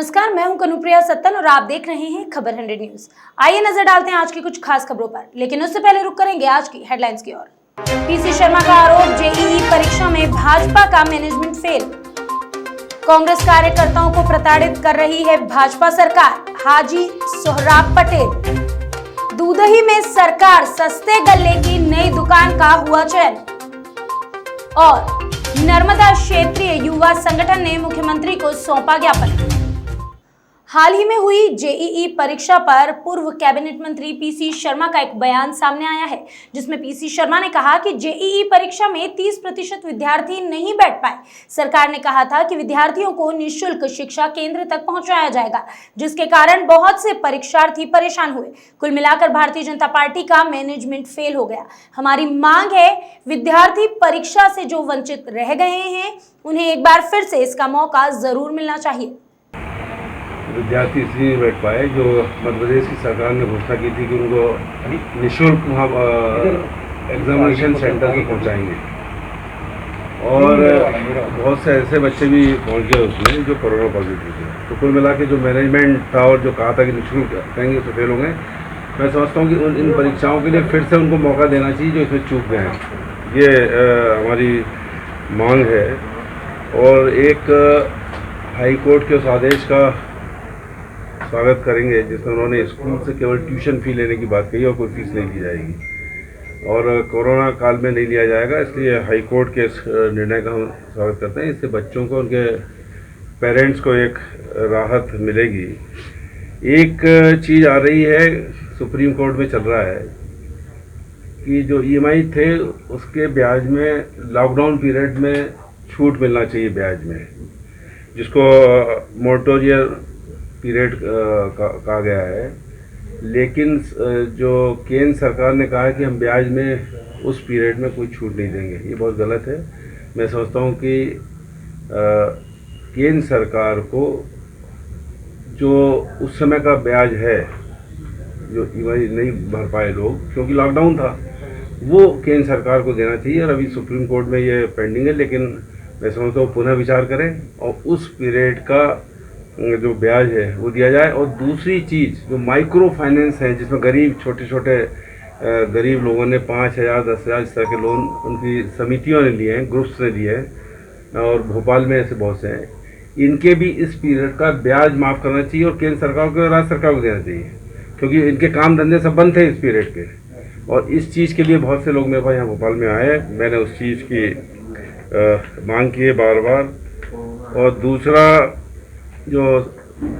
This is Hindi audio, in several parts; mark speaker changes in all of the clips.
Speaker 1: नमस्कार, मैं हूं कनुप्रिया सत्तन और आप देख रहे हैं खबर 100 न्यूज। आइए नजर डालते हैं आज की कुछ खास खबरों पर, लेकिन उससे पहले रुक करेंगे आज की हेडलाइंस की ओर। पीसी शर्मा का आरोप, जेईई परीक्षा में भाजपा का मैनेजमेंट फेल। कांग्रेस कार्यकर्ताओं को प्रताड़ित कर रही है भाजपा सरकार, हाजी सोहराब पटेल। दूधही में सरकार सस्ते गल्ले की नई दुकान का हुआ चयन। और नर्मदा क्षेत्रीय युवा संगठन ने मुख्यमंत्री को सौंपा ज्ञापन। हाल ही में हुई जेईई परीक्षा पर पूर्व कैबिनेट मंत्री पीसी शर्मा का एक बयान सामने आया है, जिसमें पीसी शर्मा ने कहा कि जेईई परीक्षा में 30% विद्यार्थी नहीं बैठ पाए। सरकार ने कहा था कि विद्यार्थियों को निःशुल्क शिक्षा केंद्र तक पहुंचाया जाएगा, जिसके कारण बहुत से परीक्षार्थी परेशान हुए। कुल मिलाकर भारतीय जनता पार्टी का मैनेजमेंट फेल हो गया। हमारी मांग है, विद्यार्थी परीक्षा से जो वंचित रह गए हैं, उन्हें एक बार फिर से इसका मौका जरूर मिलना चाहिए।
Speaker 2: विद्यार्थी इसलिए नहीं बैठ पाए जो मध्य प्रदेश की सरकार ने घोषणा की थी कि उनको निःशुल्क वहाँ एग्जामिनेशन सेंटर पे पहुँचाएंगे, और बहुत से ऐसे बच्चे भी पहुँच गए उसमें जो कोरोना पॉजिटिव थे। तो कुल मिला के जो मैनेजमेंट था और जो कहा था कि निःशुल्क करेंगे तो फेल हो गए। मैं समझता हूँ कि इन परीक्षाओं के लिए फिर से उनको मौका देना चाहिए जो इसमें चूक गए हैं। ये हमारी मांग है। और एक हाई कोर्ट के उस आदेश का स्वागत करेंगे जिसमें उन्होंने स्कूल से केवल ट्यूशन फी लेने की बात कही और कोई फीस नहीं ली जाएगी और कोरोना काल में नहीं लिया जाएगा। इसलिए हाई कोर्ट के इस निर्णय का हम स्वागत करते हैं। इससे बच्चों को, उनके पेरेंट्स को एक राहत मिलेगी। एक चीज़ आ रही है, सुप्रीम कोर्ट में चल रहा है कि जो ईएमआई थे उसके ब्याज में लॉकडाउन पीरियड में छूट मिलना चाहिए ब्याज में, जिसको मोरेटोरियम पीरियड कहा गया है। लेकिन जो केंद्र सरकार ने कहा है कि हम ब्याज में उस पीरियड में कोई छूट नहीं देंगे, ये बहुत गलत है। मैं सोचता हूँ कि केंद्र सरकार को जो उस समय का ब्याज है, जो ईएमआई नहीं भर पाए लोग क्योंकि लॉकडाउन था, वो केंद्र सरकार को देना चाहिए। और अभी सुप्रीम कोर्ट में ये पेंडिंग है, लेकिन मैं समझता हूँ पुनः विचार करें और उस पीरियड का जो ब्याज है वो दिया जाए। और दूसरी चीज़ जो माइक्रो फाइनेंस है, जिसमें गरीब छोटे छोटे गरीब लोगों ने 5,000 10,000 इस तरह के लोन उनकी समितियों ने लिए हैं, ग्रुप्स ने लिए हैं, और भोपाल में ऐसे बहुत से हैं, इनके भी इस पीरियड का ब्याज माफ़ करना चाहिए और केंद्र सरकार को और राज्य सरकार को देना चाहिए, क्योंकि इनके काम धंधे सब बंद थे इस पीरियड के। और इस चीज़ के लिए बहुत से लोग मेरे पास यहाँ भोपाल में आए, मैंने उस चीज़ की मांग की है बार बार। और दूसरा, जो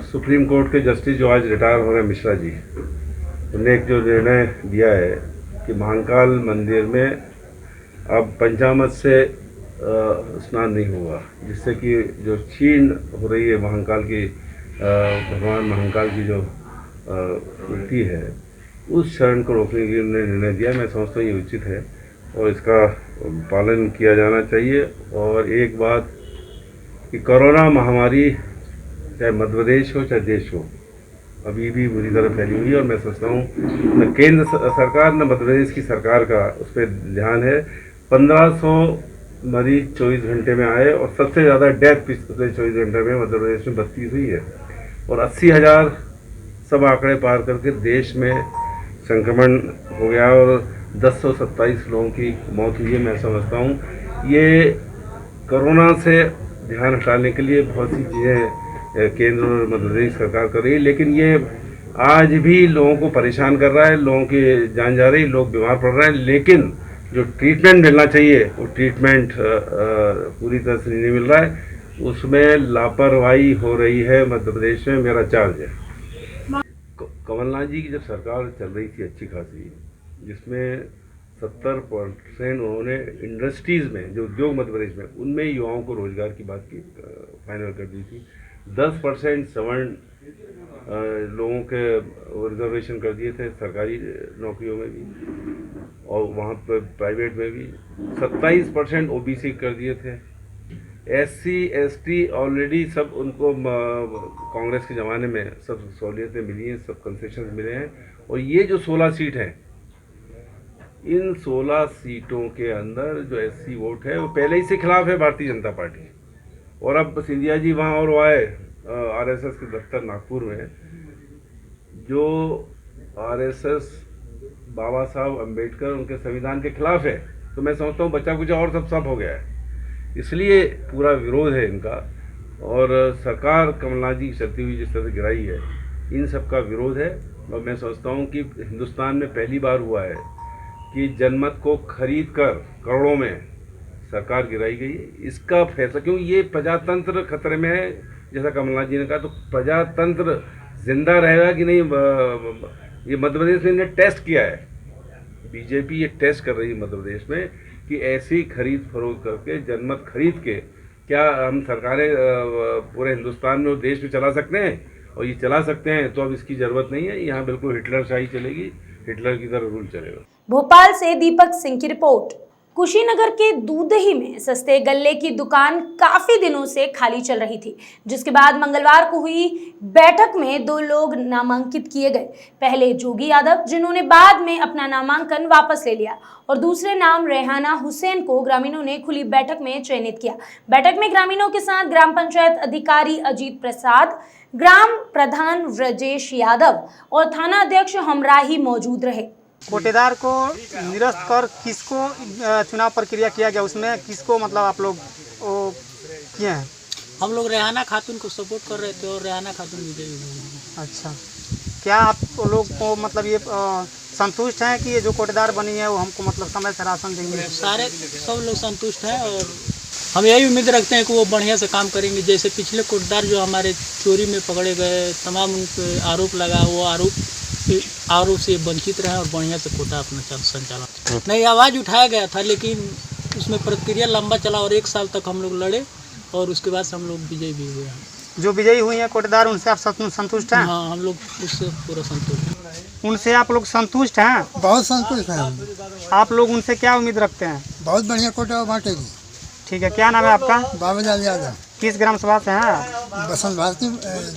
Speaker 2: सुप्रीम कोर्ट के जस्टिस जो आज रिटायर हो रहे हैं मिश्रा जी, उन्होंने एक जो निर्णय दिया है कि महाकाल मंदिर में अब पंचामृत से स्नान नहीं होगा, जिससे कि जो क्षीण हो रही है महाकाल की, भगवान महाकाल की जो मूर्ति है, उस शरण को रोकने के लिए उन्होंने निर्णय दिया। मैं समझता हूँ ये उचित है और इसका पालन किया जाना चाहिए। और एक बात कि कोरोना महामारी चाहे मध्य प्रदेश हो चाहे देश हो, अभी भी बुरी तरह फैली हुई है। और मैं सोचता हूँ न केंद्र सरकार न मध्य प्रदेश की सरकार का उस पर ध्यान है। 1500 मरीज 24 घंटे में आए और सबसे ज़्यादा डेथ पिछले 24 घंटे में मध्य प्रदेश में 32 हुई है, और 80,000 सब आंकड़े पार करके देश में संक्रमण हो गया और 1027 लोगों की मौत हुई है। मैं समझता हूँ ये कोरोना से ध्यान हटाने के लिए बहुत सी चीज़ें केंद्र और मध्य प्रदेश सरकार कर रही है, लेकिन ये आज भी लोगों को परेशान कर रहा है, लोगों की जान जा रही, लोग बीमार पड़ रहे हैं। लेकिन जो ट्रीटमेंट मिलना चाहिए वो ट्रीटमेंट पूरी तरह से नहीं मिल रहा है, उसमें लापरवाही हो रही है मध्य प्रदेश में, मेरा चार्ज है। कमलनाथ जी की जब सरकार चल रही थी अच्छी खासी, जिसमें 70% उन्होंने इंडस्ट्रीज़ में, जो उद्योग मध्य प्रदेश में, उनमें युवाओं को रोजगार की बात की फाइनल कर दी थी। 10% सवर्ण लोगों के रिजर्वेशन कर दिए थे सरकारी नौकरियों में भी और वहाँ पर प्राइवेट में भी। 27% ओबीसी कर दिए थे। SC ST ऑलरेडी सब उनको कांग्रेस के ज़माने में सब सहूलियतें मिली हैं, सब कंसेशन मिले हैं। और ये जो 16 सीट हैं, इन 16 सीटों के अंदर जो SC वोट है वो पहले ही से खिलाफ है भारतीय जनता पार्टी। और अब सिंधिया जी वहाँ और आए आरएसएस के दफ्तर नागपुर में, जो आरएसएस बाबा साहब अम्बेडकर उनके संविधान के खिलाफ है, तो मैं समझता हूँ बच्चा कुछ और सब हो गया है। इसलिए पूरा विरोध है इनका, और सरकार कमलनाथ जी की चलती हुई जिस तरह से गिराई है, इन सब का विरोध है। और मैं समझता हूँ कि हिंदुस्तान में पहली बार हुआ है कि जनमत को खरीद कर करोड़ों में सरकार गिराई गई है। इसका फैसला, क्योंकि ये प्रजातंत्र खतरे में है, जैसा कमलनाथ जी ने कहा, तो प्रजातंत्र जिंदा रहेगा कि नहीं, ये मध्य प्रदेश में इन्हें टेस्ट किया है। बीजेपी ये टेस्ट कर रही है मध्य प्रदेश में कि ऐसी खरीद फरोख्त करके, जनमत खरीद के, क्या हम सरकारें पूरे हिंदुस्तान में और देश में चला सकते हैं? और ये चला सकते हैं तो अब इसकी ज़रूरत नहीं है। यहाँ बिल्कुल हिटलर शाही चलेगी, हिटलर की तरह रूल चलेगा।
Speaker 1: भोपाल से दीपक सिंह की रिपोर्ट। कुशीनगर के दूधही में सस्ते गल्ले की दुकान काफी दिनों से खाली चल रही थी, जिसके बाद मंगलवार को हुई बैठक में 2 लोग नामांकित किए गए। पहले जोगी यादव, जिन्होंने बाद में अपना नामांकन वापस ले लिया, और दूसरे नाम रेहाना हुसैन को ग्रामीणों ने खुली बैठक में चयनित किया। बैठक में ग्रामीणों के साथ ग्राम पंचायत अधिकारी अजीत प्रसाद, ग्राम प्रधान व्रजेश यादव और थाना अध्यक्ष हमराही मौजूद रहे।
Speaker 3: कोटेदार को निरस्त कर किसको चुनाव प्रक्रिया किया गया, उसमें किसको मतलब आप लोग वो किए हैं?
Speaker 4: हम लोग रेहाना खातून को सपोर्ट कर रहे थे और रेहाना खातून विजयी हुई।
Speaker 3: अच्छा, क्या आप लोग को मतलब ये संतुष्ट हैं कि ये जो कोटेदार बनी है वो हमको मतलब समय से राशन देंगे?
Speaker 4: सारे सब लोग संतुष्ट हैं और हम यही उम्मीद रखते हैं कि वो बढ़िया से काम करेंगे। जैसे पिछले कोटेदार जो हमारे चोरी में पकड़े गए, तमाम उन पर आरोप लगा, वो आरोप से वंचित रहे और बढ़िया से कोटा अपना संचालन। नहीं, आवाज़ उठाया गया था, लेकिन उसमें प्रक्रिया लंबा चला और 1 साल तक हम लोग लड़े और उसके बाद हम लोग विजयी भी हुए हैं।
Speaker 3: जो विजयी हुई हैं कोटेदार, उनसे आप संतुष्ट हैं?
Speaker 4: हाँ, हम लोग उससे पूरा संतुष्ट हैं।
Speaker 3: उनसे आप लोग संतुष्ट हैं?
Speaker 5: बहुत संतुष्ट हैं।
Speaker 3: आप लोग उनसे क्या उम्मीद रखते हैं?
Speaker 5: बहुत बढ़िया कोटा बांटेगी।
Speaker 3: ठीक है, क्या नाम है आपका?
Speaker 5: बाबूलाल यादव।
Speaker 3: किस ग्राम सभा से हैं?
Speaker 5: बसंत भारती,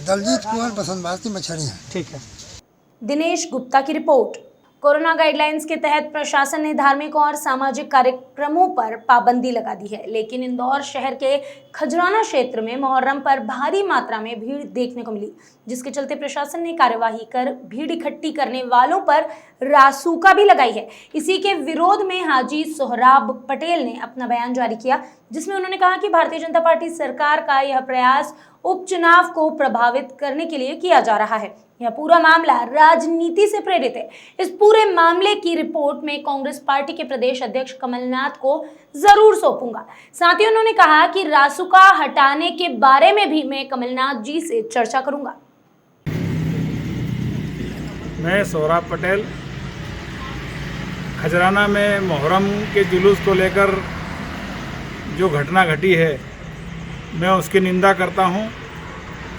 Speaker 5: दलजीत कुंवर, बसंत भारती मछलियाँ।
Speaker 3: ठीक है।
Speaker 1: दिनेश गुप्ता की रिपोर्ट। कोरोना गाइडलाइंस के तहत प्रशासन ने धार्मिक और सामाजिक कार्यक्रमों पर पाबंदी लगा दी है, लेकिन इंदौर शहर के खजराना क्षेत्र में मुहर्रम पर भारी मात्रा में भीड़ देखने को मिली, जिसके चलते प्रशासन ने कार्यवाही कर भीड़ इकट्ठी करने वालों पर रासुका भी लगाई है। इसी के विरोध में हाजी सोहराब पटेल ने अपना बयान जारी किया, जिसमें उन्होंने कहा कि भारतीय जनता पार्टी सरकार का यह प्रयास उपचुनाव को प्रभावित करने के लिए किया जा रहा है। यह पूरा मामला राजनीति से प्रेरित है। इस पूरे मामले की रिपोर्ट में कांग्रेस पार्टी के प्रदेश अध्यक्ष कमलनाथ को जरूर सौंपूंगा। साथ ही उन्होंने कहा कि रासुका हटाने के बारे में भी मैं कमलनाथ जी से चर्चा करूंगा।
Speaker 6: मैं सोहराब पटेल, खजराना में मुहर्रम के जुलूस को लेकर जो घटना घटी है, मैं उसकी निंदा करता हूं,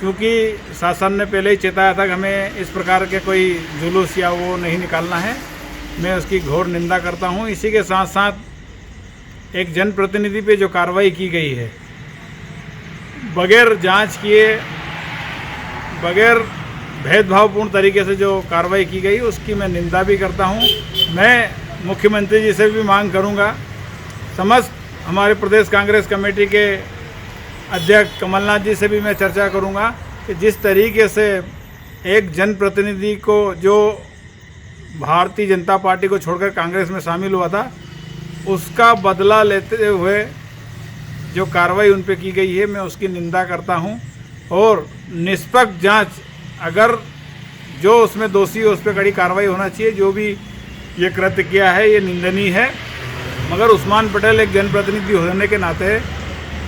Speaker 6: क्योंकि शासन ने पहले ही चेताया था कि हमें इस प्रकार के कोई जुलूस या वो नहीं निकालना है। मैं उसकी घोर निंदा करता हूं। इसी के साथ साथ एक जनप्रतिनिधि पे जो कार्रवाई की गई है, बगैर जांच किए, बगैर भेदभावपूर्ण तरीके से जो कार्रवाई की गई, उसकी मैं निंदा भी करता हूं। मैं मुख्यमंत्री जी से भी मांग करूंगा, समस्त हमारे प्रदेश कांग्रेस कमेटी के अध्यक्ष कमलनाथ जी से भी मैं चर्चा करूंगा कि जिस तरीके से एक जनप्रतिनिधि को जो भारतीय जनता पार्टी को छोड़कर कांग्रेस में शामिल हुआ था, उसका बदला लेते हुए जो कार्रवाई उन पे की गई है, मैं उसकी निंदा करता हूं। और निष्पक्ष जांच, अगर जो उसमें दोषी है उस पर कड़ी कार्रवाई होना चाहिए। जो भी ये कृत्य किया है ये निंदनीय है, मगर उस्मान पटेल एक जनप्रतिनिधि होने के नाते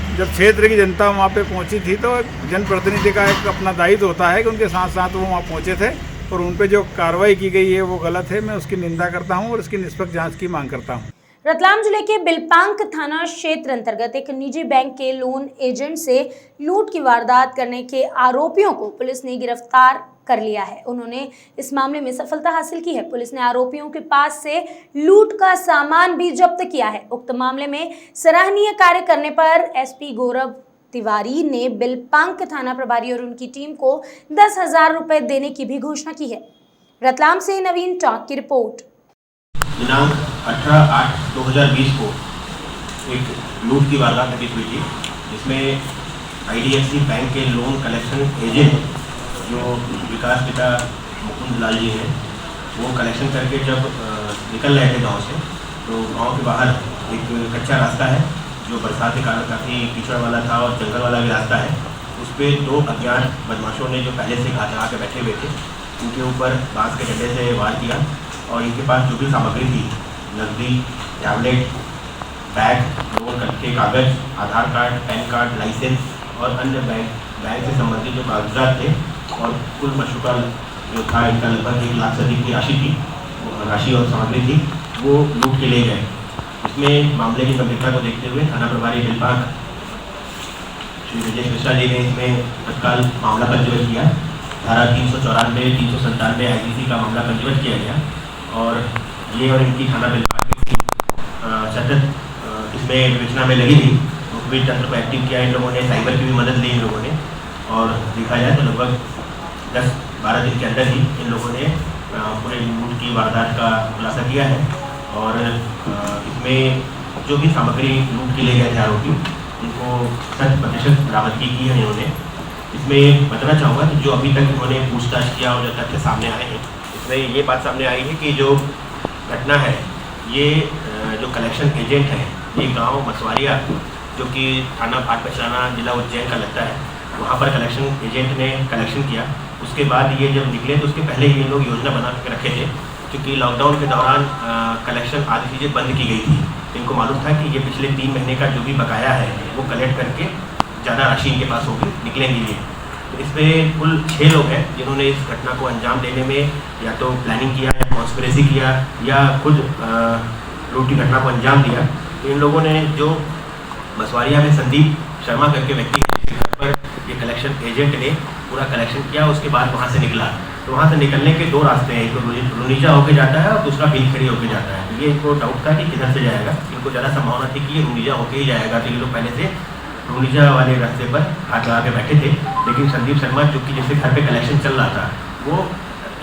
Speaker 6: जब क्षेत्र की जनता वहाँ पे पहुँची थी, तो जनप्रतिनिधि का एक अपना दायित्व होता है कि उनके साथ साथ वो वहाँ पहुँचे थे, और उन पे जो कार्रवाई की गई है वो गलत है। मैं उसकी निंदा करता हूँ और उसकी निष्पक्ष जांच की मांग करता हूँ।
Speaker 1: रतलाम जिले के बिलपांक थाना क्षेत्र अंतर्गत एक निजी बैंक के लोन एजेंट से लूट की वारदात करने के आरोपियों को पुलिस ने गिरफ्तार कर लिया है। उन्होंने इस मामले में सफलता हासिल की है। पुलिस ने आरोपियों के पास से लूट का सामान भी जब्त किया है। उक्त मामले में सराहनीय कार्य करने पर एसपी गौरव तिवारी ने बिलपांक थाना प्रभारी और उनकी टीम को 10,000 रुपए देने की भी घोषणा की है। रतलाम से नवीन टॉक की रिपोर्ट।
Speaker 7: दिनांक 18/8/2020 को एक लूट की वारदात घटित हुई थी, जिसमें IDFC बैंक के लोन कलेक्शन एजेंट जो विकास पिता मुकुंद लाल जी हैं, वो कलेक्शन करके जब निकल रहे थे गांव से, तो गांव के बाहर एक कच्चा रास्ता है जो बरसात के कारण काफ़ी कीचड़ वाला था और जंगल वाला भी रास्ता है। उस पर 2 अज्ञात बदमाशों ने जो पहले से घात लगा के बैठे हुए थे, उनके ऊपर बांस के डंडे से वार किया और इनके पास जो भी सामग्री थी, नकदी, टैबलेट, बैग, लोन के कागज़, आधार कार्ड, पैन कार्ड, लाइसेंस और अन्य बैंक से संबंधित जो कागजात थे और कुल मशरूका जो था इनका लगभग 1 लाख से अधिक की राशि और सामग्री थी, वो लूट के ले गए। इसमें मामले की गंभीरता को देखते हुए थाना प्रभारी दिलबाग श्री विजय मिश्रा जी ने इसमें तत्काल मामला पंजीबद्ध किया। धारा 394, 397 IPC का मामला पंजीबद्ध किया गया और ये और इनकी थाना दिलबाग की टीम सतत इसमें विवेचना में लगी थी। मुखबिर तंत्र को एक्टिव किया इन लोगों ने, साइबर की भी मदद ली इन लोगों ने और देखा जाए तो लगभग 10-12 दिन के अंदर ही इन लोगों ने पूरे लूट की वारदात का खुलासा किया है और इसमें जो भी सामग्री लूट के ले गए थे आरोपी, उनको 100% बरामदगी की है इन्होंने। इसमें बताना चाहूँगा कि जो अभी तक इन्होंने पूछताछ किया और जो तथ्य सामने आए हैं, इसमें ये बात सामने आई है कि जो घटना है, ये जो कलेक्शन एजेंट है, ये गांव मसवारिया जो कि थाना भाट पचराना जिला उज्जैन का लगता है, वहाँ पर कलेक्शन एजेंट ने कलेक्शन किया। उसके बाद ये जब निकले तो उसके पहले ये लोग योजना बना के रखे थे, क्योंकि लॉकडाउन के दौरान कलेक्शन आदि चीज़ें बंद की गई थी। इनको मालूम था कि ये पिछले 3 महीने का जो भी बकाया है वो कलेक्ट करके ज़्यादा राशि इनके पास होगी, निकलेंगे ये। तो इसमें कुल 6 लोग हैं जिन्होंने इस घटना को अंजाम देने में या तो प्लानिंग किया या कॉन्स्पिरेसी किया या खुद लूट की घटना को अंजाम दिया। तो इन लोगों ने जो मसवारिया में संदीप शर्मा करके व्यक्ति के घर पर ये कलेक्शन एजेंट ने पूरा कलेक्शन किया, उसके बाद वहाँ से निकला। तो वहाँ से निकलने के 2 रास्ते हैं, एक तो रुनीजा होके जाता है और दूसरा भीलखड़ी होके जाता है। ये इनको डाउट था कि किधर से जाएगा, इनको ज़्यादा संभावना थी कि ये रुनीजा होके ही जाएगा। तो ये लोग पहले से रुनीजा वाले रास्ते पर हाथ लगा के बैठे थे, लेकिन संदीप शर्मा चूँकि जैसे घर पे कलेक्शन चल रहा था, वो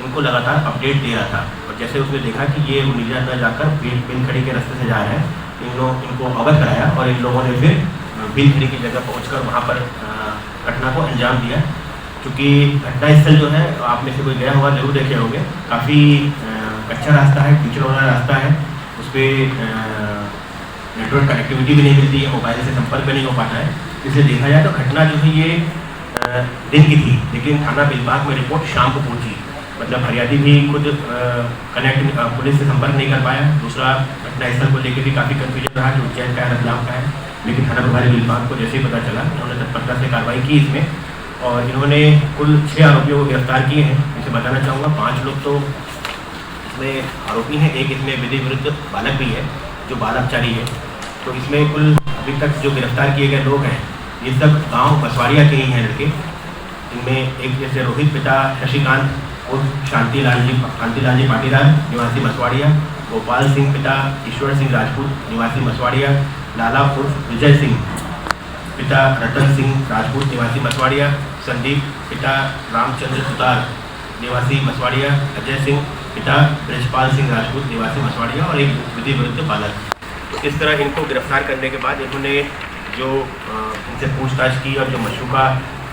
Speaker 7: इनको लगातार अपडेट दे रहा था और जैसे उसने देखा कि ये रुनीजा न जाकर भीलखड़ी के रास्ते से जा रहे हैं, इनको अवगत कराया और इन लोगों ने फिर भीलखड़ी की जगह पहुँचकर वहाँ पर घटना को अंजाम दिया। क्योंकि घटनास्थल जो है, आप में से कोई गया होगा जरूर देखे होंगे, काफ़ी कच्चा रास्ता है, कीचड़ वाला रास्ता है, उस पर नेटवर्क कनेक्टिविटी भी नहीं मिलती है, मोबाइल से संपर्क भी नहीं हो पाता है। इसलिए देखा जाए तो घटना जो है ये दिन की थी, लेकिन थाना बिलबाग में रिपोर्ट शाम को पहुंची। मतलब फरियादी भी खुद पुलिस से संपर्क नहीं कर पाया। दूसरा, घटनास्थल को लेकर भी काफ़ी कन्फ्यूजन रहा कि उज्जैन का है, रतलाम का है, लेकिन थाना प्रभारी बिलबाग को जैसे ही पता चला, उन्होंने तत्परता से कार्रवाई की इसमें और इन्होंने कुल 6 आरोपियों को गिरफ्तार किए हैं। इसे बताना चाहूँगा 5 लोग तो इसमें आरोपी हैं, एक इसमें विधि विरुद्ध बालक भी है जो बाल अपचारी है। तो इसमें कुल अभी तक जो गिरफ्तार किए गए लोग हैं, ये सब गांव मसवारिया के ही हैं लड़के। इनमें एक जैसे रोहित पिता शशिकांत उर्फ शांतिलाल जी पाटीदार निवासी मसवाड़िया, गोपाल सिंह पिता ईश्वर सिंह राजपूत निवासी मसवाड़िया, लाला उर्फ विजय सिंह पिता रतन सिंह राजपूत निवासी मसवाड़िया, संदीप पिता रामचंद्र सुतार निवासी मसवाड़िया, अजय सिंह पिता ब्रजपाल सिंह राजपूत निवासी मसवाड़िया और एक विधि विरुद्ध बालक। इस तरह इनको गिरफ्तार करने के बाद इन्होंने जो इनसे पूछताछ की और जो मशरूका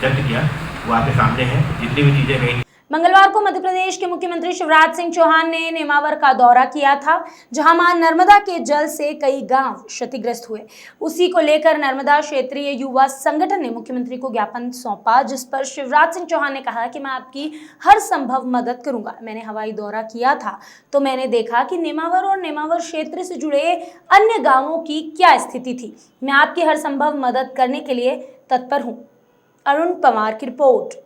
Speaker 7: जब्त किया वो आपके सामने है। जितनी भी चीज़ें गई,
Speaker 1: मंगलवार को मध्य प्रदेश के मुख्यमंत्री शिवराज सिंह चौहान ने नेमावर का दौरा किया था, जहां मां नर्मदा के जल से कई गांव क्षतिग्रस्त हुए। उसी को लेकर नर्मदा क्षेत्रीय युवा संगठन ने मुख्यमंत्री को ज्ञापन सौंपा, जिस पर शिवराज सिंह चौहान ने कहा कि मैं आपकी हर संभव मदद करूंगा। मैंने हवाई दौरा किया था तो मैंने देखा कि नेमावर और नेमावर क्षेत्र से जुड़े अन्य गाँवों की क्या स्थिति थी। मैं आपकी हर संभव मदद करने के लिए तत्पर हूँ। अरुण पवार की रिपोर्ट।